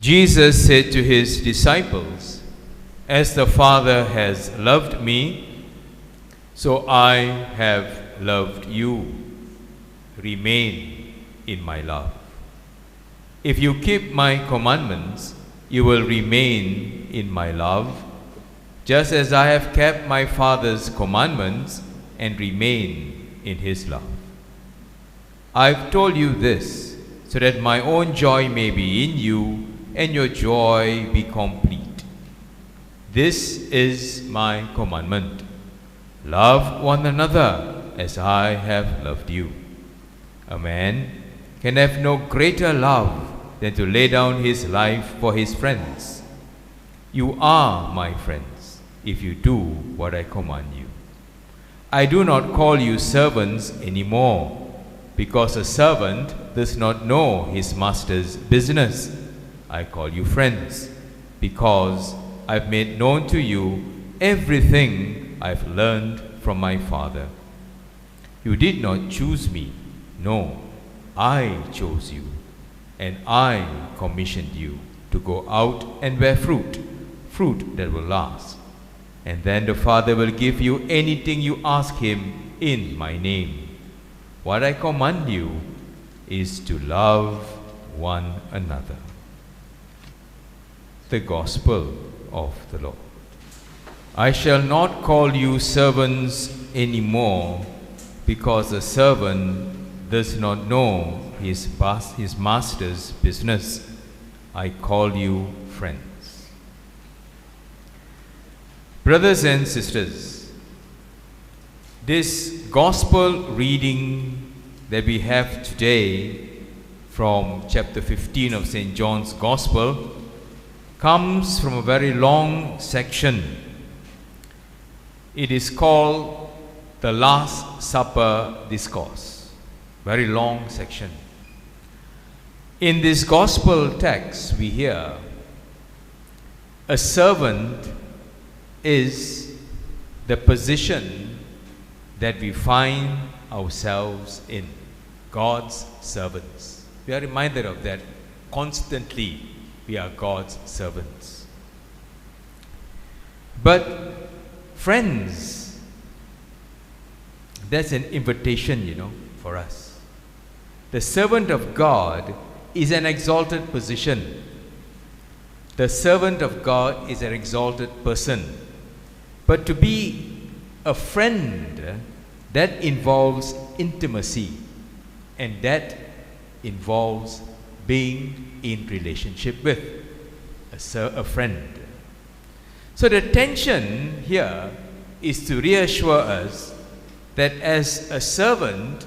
Jesus said to his disciples, "As the Father has loved me, so I have loved you. Remain in my love. If you keep my commandments, you will remain in my love, just as I have kept my Father's commandments and remain in his love. I've told you this, so that my own joy may be in you and your joy be complete. This is my commandment: love one another as I have loved you. A man can have no greater love than to lay down his life for his friends. You are my friends if you do what I command you. I do not call you servants anymore, because a servant does not know his master's business. I call you friends, because I've made known to you everything I've learned from my Father. You did not choose me, no, I chose you, and I commissioned you to go out and bear fruit, fruit that will last. And then the Father will give you anything you ask him in my name. What I command you is to love one another." The Gospel of the Lord. I shall not call you servants anymore, because a servant does not know his master's business. I call you friends. Brothers and sisters, this Gospel reading that we have today from chapter 15 of St. John's Gospel comes from a very long section. It is called the Last Supper Discourse. Very long section. In this Gospel text, we hear a servant is the position that we find ourselves in. God's servants. We are reminded of that constantly. We are God's servants. But friends, that's an invitation, for us. The servant of God is an exalted position. The servant of God is an exalted person. But to be a friend, that involves intimacy, and that involves being in relationship with a friend. So the tension here is to reassure us that as a servant,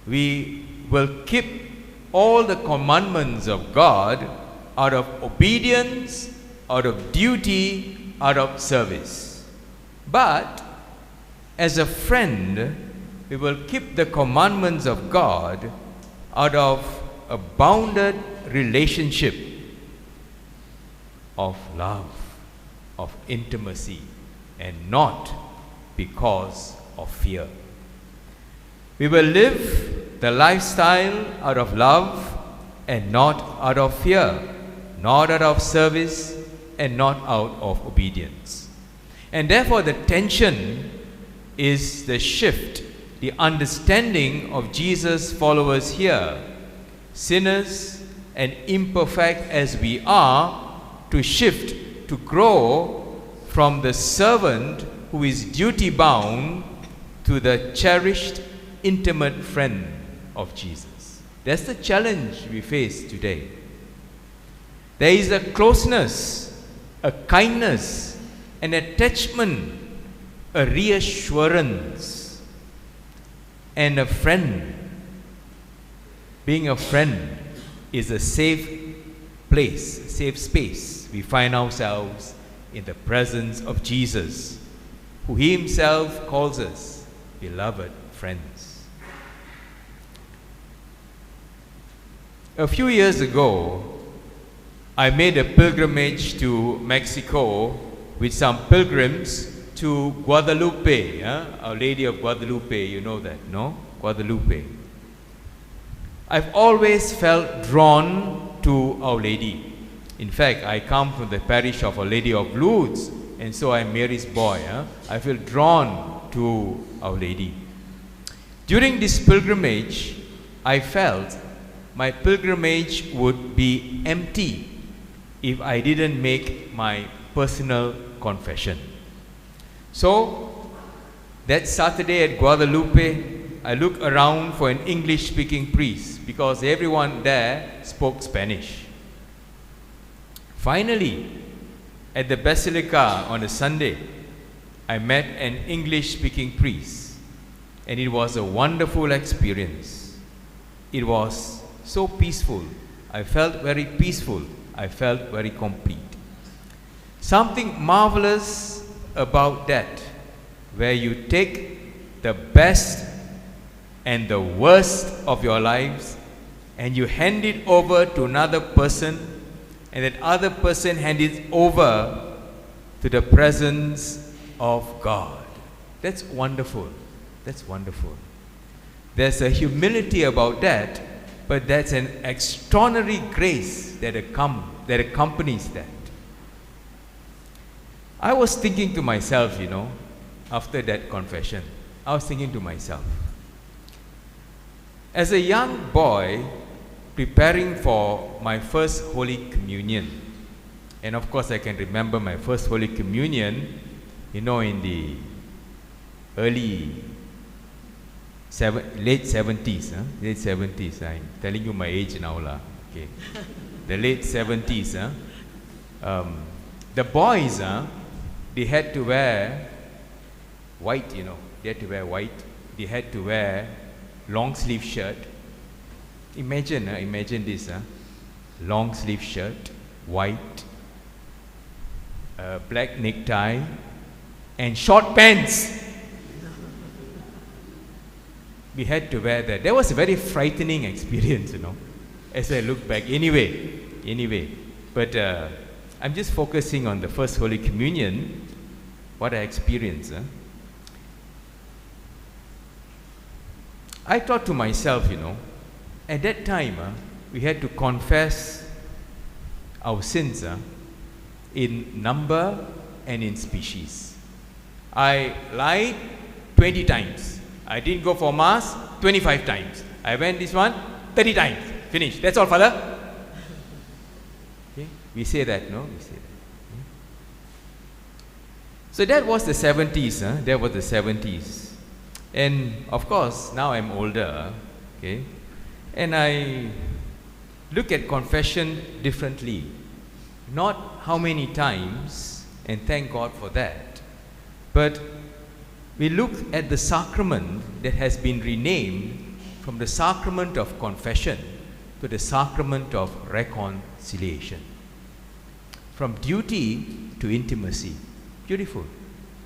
we will keep all the commandments of God out of obedience, out of duty, out of service. But as a friend, we will keep the commandments of God out of a bounded relationship of love, of intimacy, and not because of fear. We will live the lifestyle out of love and not out of fear, not out of service and not out of obedience. And therefore the tension is the shift, the understanding of Jesus' followers here, sinners and imperfect as we are, to shift, to grow from the servant who is duty bound to the cherished, intimate friend of Jesus. That's the challenge we face today. There is a closeness, a kindness, an attachment, a reassurance, and a friend. Being a friend is a safe place, safe space. We find ourselves in the presence of Jesus, who he himself calls us beloved friends. A few years ago, I made a pilgrimage to Mexico with some pilgrims to Guadalupe, Our Lady of Guadalupe, you know that, no? Guadalupe. I've always felt drawn to Our Lady. In fact, I come from the parish of Our Lady of Lourdes, and so I'm Mary's boy. I feel drawn to Our Lady. During this pilgrimage, I felt my pilgrimage would be empty if I didn't make my personal confession. So, that Saturday at Guadalupe, I looked around for an English-speaking priest because everyone there spoke Spanish. Finally, at the Basilica on a Sunday, I met an English-speaking priest, and it was a wonderful experience. It was so peaceful. I felt very peaceful. I felt very complete. Something marvelous about that, where you take the best and the worst of your lives and you hand it over to another person, and that other person hands it over to the presence of God. That's wonderful. That's wonderful. There's a humility about that, but that's an extraordinary grace that accompanies that. I was thinking to myself, after that confession, I was thinking to myself, as a young boy preparing for my first Holy Communion, and of course I can remember my first Holy Communion, in the late 70s, late 70s, I'm telling you my age now, okay. The late 70s, the boys, they had to wear white, they had to wear white, they had to wear long sleeve shirt. Imagine this, long sleeve shirt, white, black necktie, and short pants. We had to wear that. That was a very frightening experience, as I look back. Anyway, but I'm just focusing on the first Holy Communion, what I experienced. I thought to myself, at that time, we had to confess our sins in number and in species. I lied 20 times. I didn't go for Mass 25 times. I went this one 30 times. Finish. That's all, Father. Okay? We say that, no? We say that. So that was the 70s. That was the 70s. And of course, now I'm older. Okay? And I look at confession differently. Not how many times, and thank God for that, but we look at the sacrament that has been renamed from the sacrament of confession to the sacrament of reconciliation. From duty to intimacy. Beautiful.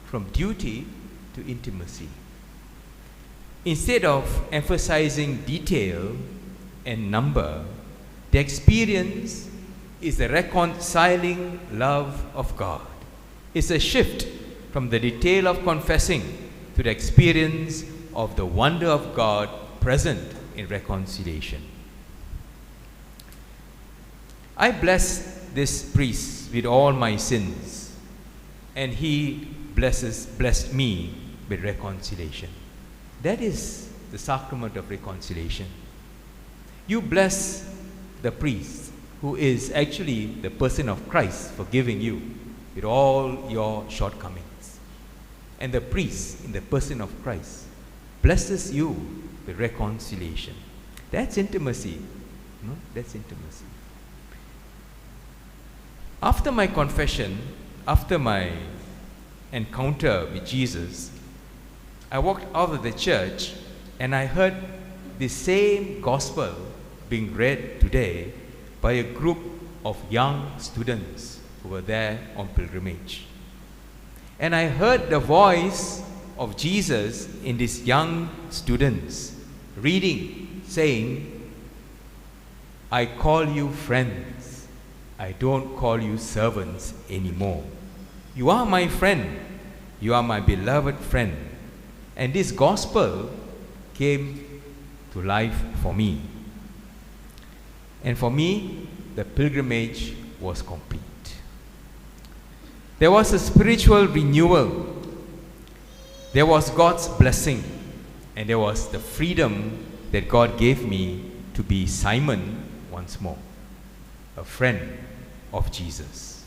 From duty to intimacy. Instead of emphasizing detail and number, the experience is the reconciling love of God. It's a shift from the detail of confessing to the experience of the wonder of God present in reconciliation. I bless this priest with all my sins, and he blessed me with reconciliation. That is the sacrament of reconciliation. You bless the priest, who is actually the person of Christ, forgiving you with all your shortcomings. And the priest, in the person of Christ, blesses you with reconciliation. That's intimacy. No? That's intimacy. After my confession, after my encounter with Jesus, I walked out of the church and I heard the same gospel being read today by a group of young students who were there on pilgrimage. And I heard the voice of Jesus in these young students reading, saying, I call you friends. I don't call you servants anymore. You are my friend. You are my beloved friend. And this gospel came to life for me. And for me, the pilgrimage was complete. There was a spiritual renewal. There was God's blessing, and there was the freedom that God gave me to be Simon once more, a friend of Jesus.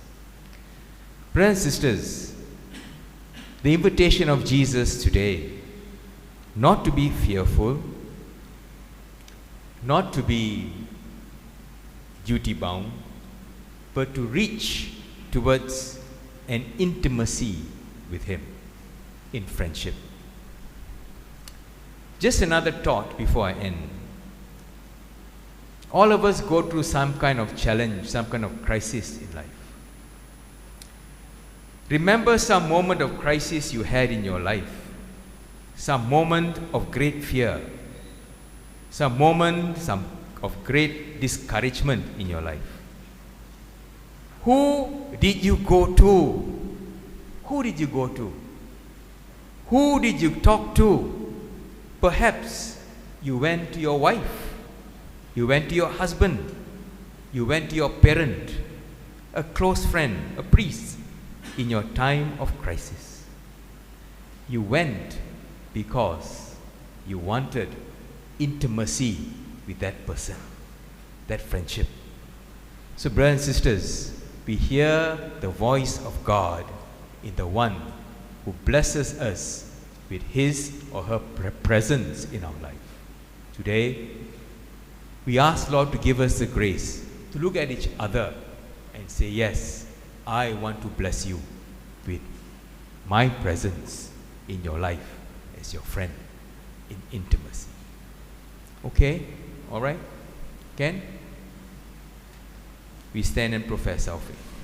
Brothers and sisters, the invitation of Jesus today, not to be fearful, not to be duty bound, but to reach towards an intimacy with Him in friendship. Just another thought before I end. All of us go through some kind of challenge, some kind of crisis in life. Remember some moment of crisis you had in your life, some moment of great fear, some moment of great discouragement in your life. Who did you go to? Who did you go to? Who did you talk to? Perhaps you went to your wife, you went to your husband, you went to your parent, a close friend, a priest, in your time of crisis. You went because you wanted intimacy with that person, that friendship. So, brothers and sisters, we hear the voice of God in the one who blesses us with his or her presence in our life. Today, we ask Lord to give us the grace to look at each other and say, yes, I want to bless you with my presence in your life as your friend in intimacy. Okay? All right? Ken? We stand and profess our faith.